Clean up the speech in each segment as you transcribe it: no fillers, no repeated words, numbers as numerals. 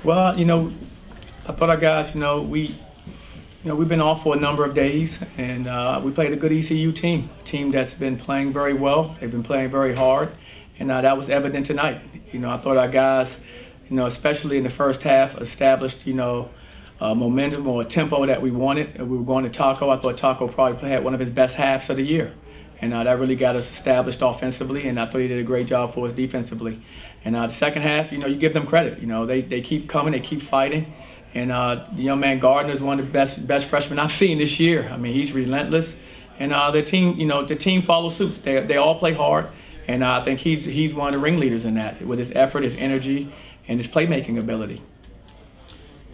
Well, I thought our guys, we've been off for a number of days, and we played a good ECU team, a team that's been playing very well. They've been playing very hard, and that was evident tonight. I thought our guys, especially in the first half, established, momentum or a tempo that we wanted. We were going to Taco. I thought Taco probably had one of his best halves of the year. And that really got us established offensively, and I thought he did a great job for us defensively. And the second half, you give them credit. They keep coming, they keep fighting. And the young man Gardner is one of the best freshmen I've seen this year. I mean, he's relentless. And the team follows suit. They all play hard, and I think he's one of the ringleaders in that, with his effort, his energy, and his playmaking ability.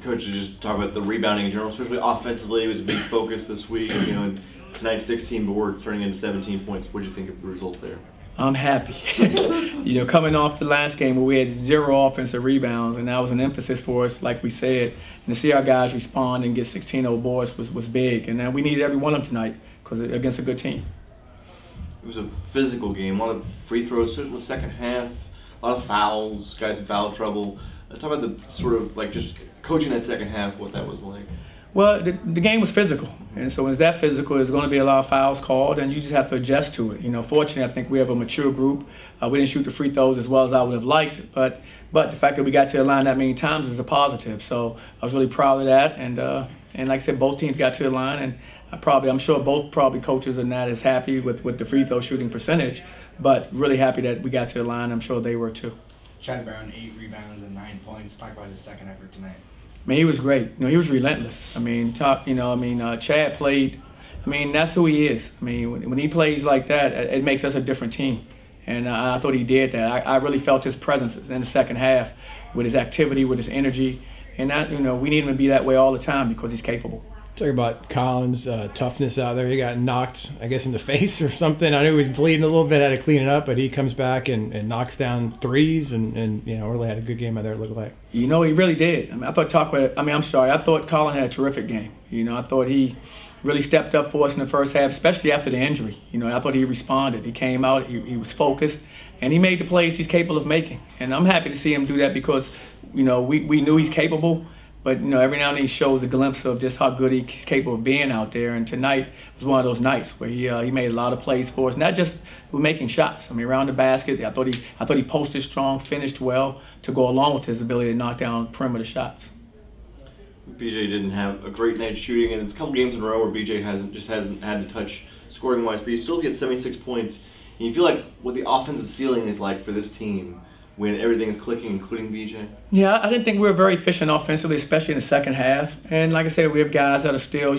Coach, just talk about the rebounding in general, especially offensively. It was a big focus this week. And tonight 16 boards turning into 17 points. What did you think of the result there? I'm happy. Coming off the last game where we had 0 offensive rebounds, and that was an emphasis for us, like we said. And to see our guys respond and get 16 boards was big. And we needed every one of them tonight because against a good team. It was a physical game. A lot of free throws in the second half. A lot of fouls. Guys in foul trouble. Talk about the sort of just coaching that second half, what that was like. Well, the game was physical, and so when it's that physical, there's going to be a lot of fouls called, and you just have to adjust to it. Fortunately, I think we have a mature group. We didn't shoot the free throws as well as I would have liked, but the fact that we got to the line that many times is a positive. So I was really proud of that, and like I said, both teams got to the line, and I'm sure both coaches are not as happy with the free throw shooting percentage, but really happy that we got to the line. I'm sure they were too. Chad Brown, 8 rebounds and 9 points. Talk about his second effort tonight. I mean, he was great. He was relentless. Chad played. That's who he is. When he plays like that, it makes us a different team. And I thought he did that. I really felt his presence in the second half with his activity, with his energy. And we need him to be that way all the time because he's capable. Talk about Collins' toughness out there. He got knocked, I guess, in the face or something. I knew he was bleeding a little bit, had to clean it up, but he comes back and knocks down threes and really had a good game out there, it looked like. He really did. I thought Collins had a terrific game. I thought he really stepped up for us in the first half, especially after the injury. I thought he responded. He came out, he was focused, and he made the plays he's capable of making. And I'm happy to see him do that because, we knew he's capable. But every now and then he shows a glimpse of just how good he's capable of being out there. And tonight was one of those nights where he made a lot of plays for us. Not just with making shots. Around the basket, I thought he posted strong, finished well to go along with his ability to knock down perimeter shots. BJ didn't have a great night shooting, and there's a couple games in a row where BJ hasn't had to touch scoring wise, but you still get 76 points. And you feel like what the offensive ceiling is like for this team when everything is clicking, including BJ? Yeah, I didn't think we were very efficient offensively, especially in the second half. And like I said, we have guys that are still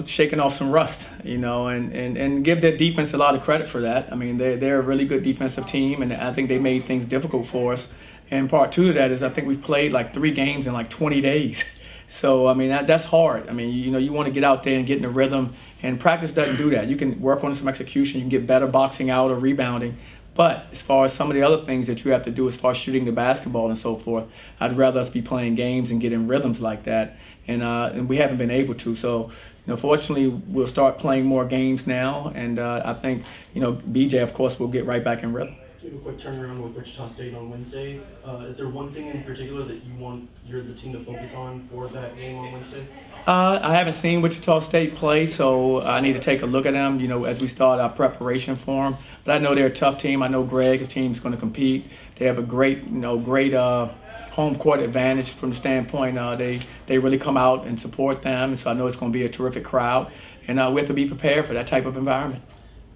shaking off some rust, and give their defense a lot of credit for that. They're a really good defensive team, and I think they made things difficult for us. And part 2 of that is I think we've played 3 games in 20 days. So, that's hard. You want to get out there and get in the rhythm, and practice doesn't do that. You can work on some execution, you can get better boxing out or rebounding. But as far as some of the other things that you have to do as far as shooting the basketball and so forth, I'd rather us be playing games and getting rhythms like that. And we haven't been able to. So, fortunately, we'll start playing more games now. And I think, BJ, of course, will get right back in rhythm. You have a quick turnaround with Wichita State on Wednesday. Is there one thing in particular that you want the team to focus on for that game on Wednesday? I haven't seen Wichita State play, so I need to take a look at them, as we start our preparation for them. But I know they're a tough team. I know Greg's team is going to compete. They have a great home court advantage from the standpoint they really come out and support them. And so I know it's going to be a terrific crowd, and we have to be prepared for that type of environment.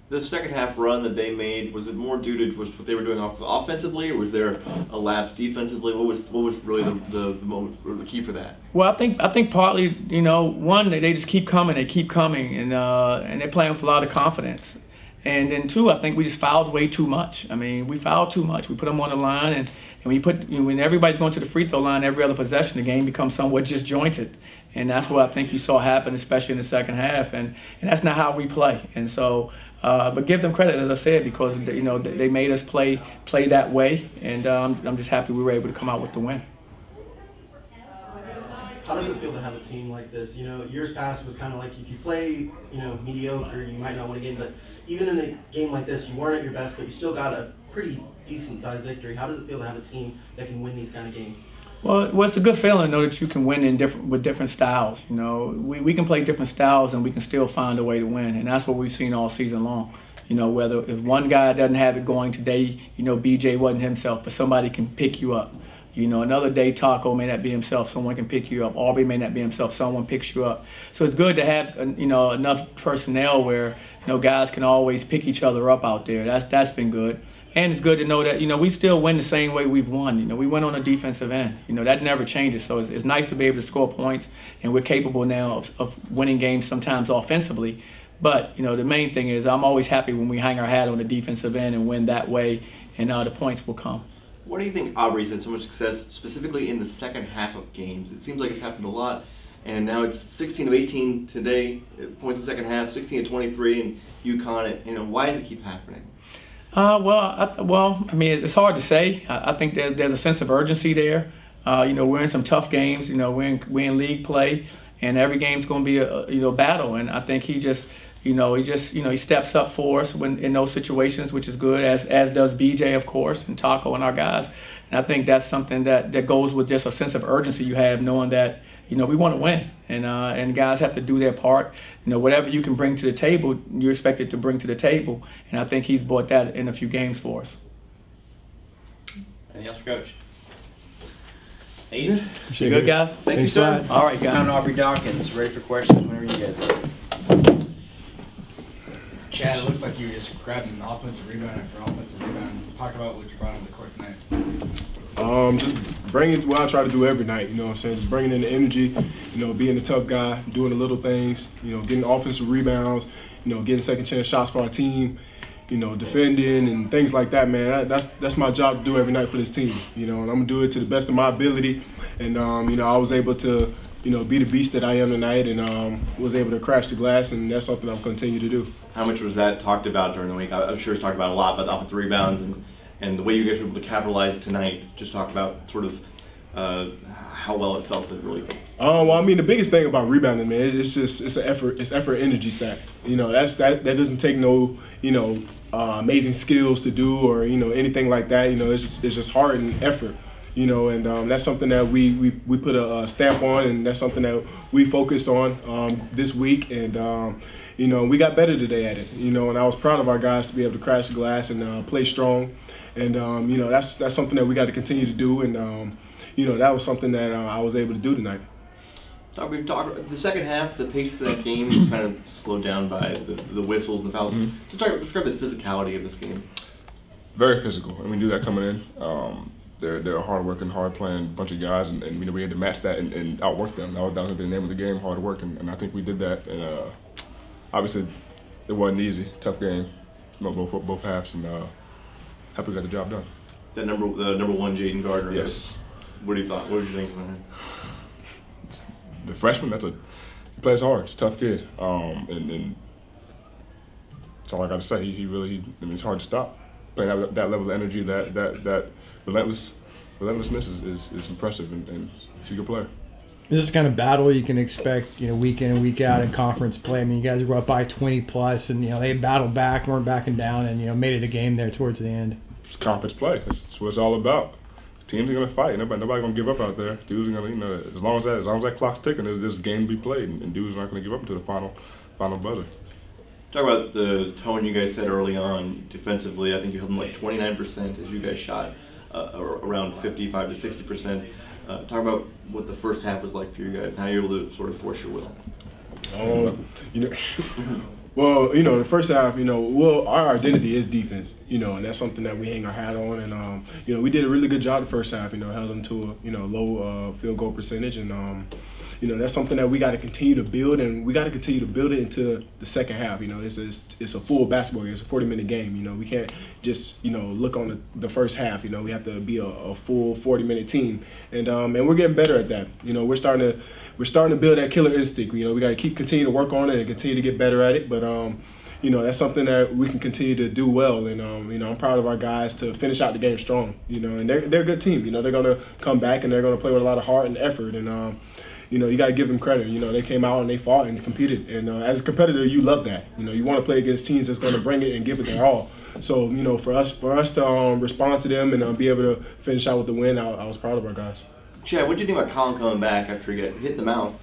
The second half run that they made, was it more due to what they were doing offensively, or was there a lapse defensively? What was really the moment or the key for that? Well, I think partly, one, they just keep coming, and they're playing with a lot of confidence. And then 2, I think we just fouled way too much. We fouled too much. We put them on the line, and when everybody's going to the free throw line every other possession, the game becomes somewhat disjointed. And that's what I think you saw happen, especially in the second half. And that's not how we play. And so, but give them credit, as I said, because they made us play that way. And I'm just happy we were able to come out with the win. How does it feel to have a team like this? Years past was kind of like if you play, mediocre, you might not win a game. But even in a game like this, you weren't at your best, but you still got a pretty decent-sized victory. How does it feel to have a team that can win these kind of games? Well, it's a good feeling to know that you can win with different styles. You know, we can play different styles and we can still find a way to win, and that's what we've seen all season long. You know, whether if one guy doesn't have it going today, you know, BJ wasn't himself, but somebody can pick you up. You know, another day Taco may not be himself, someone can pick you up. Aubrey may not be himself, someone picks you up. So it's good to have, you know, enough personnel where, you know, guys can always pick each other up out there. That's been good. And it's good to know that, you know, we still win the same way we've won. You know, we went on a defensive end. You know, that never changes. So it's nice to be able to score points, and we're capable now of winning games sometimes offensively. But, you know, the main thing is I'm always happy when we hang our hat on the defensive end and win that way, and the points will come. What do you think Aubrey's had so much success, specifically in the second half of games? It seems like it's happened a lot, and now it's 16 of 18 today, points in the second half, 16 of 23 in UConn. You know, why does it keep happening? I mean, it's hard to say. I think there's a sense of urgency there. You know, we're in some tough games. You know, we're in league play, and every game's going to be a battle. And I think he steps up for us when in those situations, which is good, as does BJ, of course, and Taco and our guys. And I think that's something that goes with just a sense of urgency you have, knowing that, you know, we want to win, and guys have to do their part. You know, whatever you can bring to the table, you're expected to bring to the table, and I think he's brought that in a few games for us. Anything else for Coach? Aiden? You good, guys? Thank you, sir. All right, guys. I'm Aubrey Dawkins. Ready for questions whenever you guys are. Chad, it looked like you were just grabbing offensive rebound after offensive rebound. Talk about what you brought on the court tonight. Just bringing what I try to do every night, you know what I'm saying? Just bringing in the energy, you know, being a tough guy, doing the little things, you know, getting offensive rebounds, you know, getting second chance shots for our team, you know, defending and things like that, man. That's my job to do every night for this team, you know, and I'm going to do it to the best of my ability. And, you know, I was able to, you know, be the beast that I am tonight, and was able to crash the glass, and that's something I'll continue to do. How much was that talked about during the week? I'm sure it's talked about a lot, about the offensive rebounds and the way you guys were able to capitalize tonight. Just talk about sort of how well it felt to really. Well, I mean, the biggest thing about rebounding, man, it's an effort, energy sack. You know, that doesn't take no, you know, amazing skills to do, or, you know, anything like that. You know, it's just heart and effort. You know, and that's something that we put a stamp on, and that's something that we focused on this week, and you know, we got better today at it. You know, and I was proud of our guys to be able to crash the glass and play strong, and you know, that's something that we got to continue to do, and you know, that was something that I was able to do tonight. The second half, the pace of that game was kind of slowed down by the whistles and the fouls. Mm-hmm. Describe the physicality of this game. Very physical, and we knew that coming in. They're a hard-working, hard-playing bunch of guys, and you know, we had to match that and outwork them. That was going to be the name of the game, hard work, and I think we did that. And obviously, it wasn't easy, tough game, you know, both halves, and happy we got the job done. That number one, Jaden Gardner. Yes. What did you think of him? The freshman, he plays hard. He's a tough kid, and that's all I got to say. He really, I mean, it's hard to stop. Playing that level of energy, that relentlessness is impressive, and he's a good player. This is the kind of battle you can expect, you know, week in and week out in conference play. I mean, you guys were up by 20 plus, and you know, they battled back, weren't backing down, and you know, made it a game there towards the end. It's conference play. That's what it's all about. Teams are gonna fight. Nobody gonna give up out there. Dudes are gonna, you know, as long as that clock's ticking, there's this game to be played, and dudes aren't gonna give up until the final buzzer. Talk about the tone you guys set early on defensively. I think you held them like 29% as you guys shot around 55 to 60%. Talk about what the first half was like for you guys and how you were able to sort of force your will. You know, well, you know, the first half, you know, well, our identity is defense, you know, and that's something that we hang our hat on. And you know, we did a really good job the first half. You know, held them to a low field goal percentage, and you know, that's something that we got to continue to build, and we got to continue to build it into the second half. You know, it's a full basketball game. It's a 40-minute game. You know, we can't just, you know, look on the first half. You know, we have to be a full 40-minute team, and we're getting better at that. You know, we're starting to build that killer instinct. You know, we got to continue to work on it and continue to get better at it. But you know, that's something that we can continue to do well, and you know, I'm proud of our guys to finish out the game strong. You know, and they're a good team. You know, they're gonna come back and they're gonna play with a lot of heart and effort, and you know, you got to give them credit. You know, they came out and they fought and competed. And as a competitor, you love that. You know, you want to play against teams that's going to bring it and give it their all. So, you know, for us to respond to them and be able to finish out with the win, I was proud of our guys. Chad, what do you think about Colin coming back after he got hit in the mouth?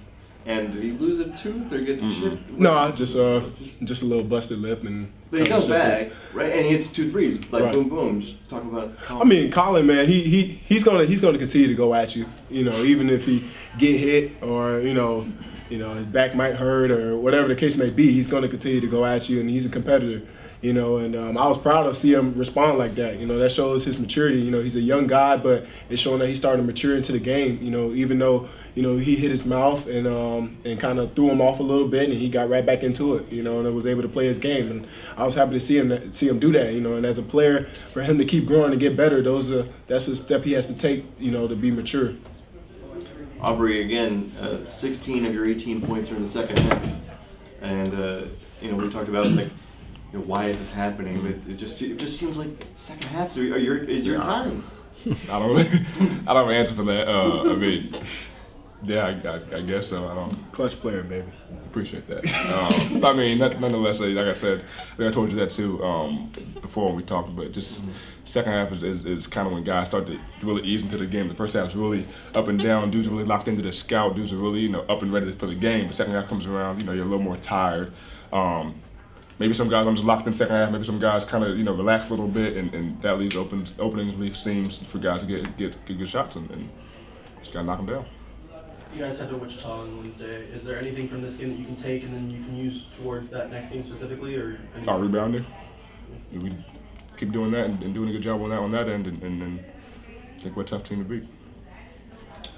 And did he lose a tooth or get chipped? No, just a little busted lip and. But he comes back, right? And he hits 2 threes, like right. boom, boom. Just talking about Colin. I mean, Colin, man, he's gonna continue to go at you. You know, even if he get hit or you know his back might hurt or whatever the case may be, he's gonna continue to go at you, and he's a competitor. You know, and I was proud to see him respond like that. You know, that shows his maturity. You know, he's a young guy, but it's showing that he's starting to mature into the game. You know, even though he hit his mouth and kind of threw him off a little bit, and he got right back into it. You know, and was able to play his game. And I was happy to see him do that. You know, and as a player, for him to keep growing and get better, that's a step he has to take. You know, to be mature. Aubrey, again, 16 of your 18 points are in the second half, and we talked about like. Why is this happening? But it just seems like second half. So is your time? I don't have an answer for that. I mean, yeah, I guess so. I don't. Clutch player, baby. Appreciate that. I mean, nonetheless, like I said, I think I told you that too before we talked. But just second half is kind of when guys start to really ease into the game. The first half is really up and down. Dudes are really locked into the scout. Dudes are really up and ready for the game. The second half comes around. You're a little more tired. Maybe some guys are just locked in second half. Maybe some guys kind of relax a little bit, and that leaves openings, leave seams for guys to get good shots, and just gotta knock them down. You guys head to Wichita on Wednesday. Is there anything from this game that you can take and then you can use towards that next game specifically, or? Our rebounding. We keep doing that and doing a good job on that end, and I think we're a tough team to beat.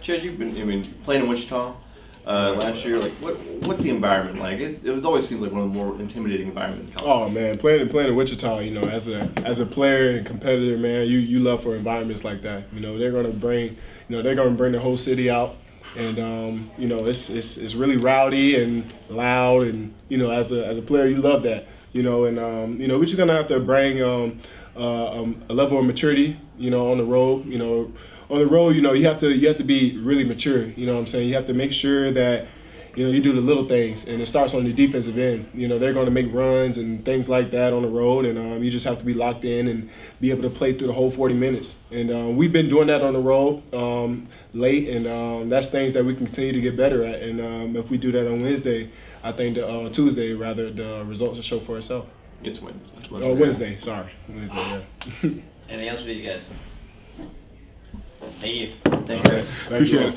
Chad, you've been playing in Wichita. Last year, like what's the environment like? It always seems like one of the more intimidating environments in college. Oh man, playing in Wichita, as a player and competitor, man, you love for environments like that. They're gonna bring the whole city out, and it's really rowdy and loud, and as a player, you love that. We're just gonna have to bring a level of maturity, on the road. On the road, you have to be really mature. You know what I'm saying? You have to make sure that you do the little things, and it starts on the defensive end. They're going to make runs and things like that on the road, and you just have to be locked in and be able to play through the whole 40 minutes. And we've been doing that on the road late, and that's things that we can continue to get better at. And if we do that on Wednesday, I think Tuesday rather, the results will show for itself. It's Wednesday. Oh, Wednesday. Sorry, Wednesday. Yeah. Anything else for these guys? Thank you. Thanks, guys. Appreciate it.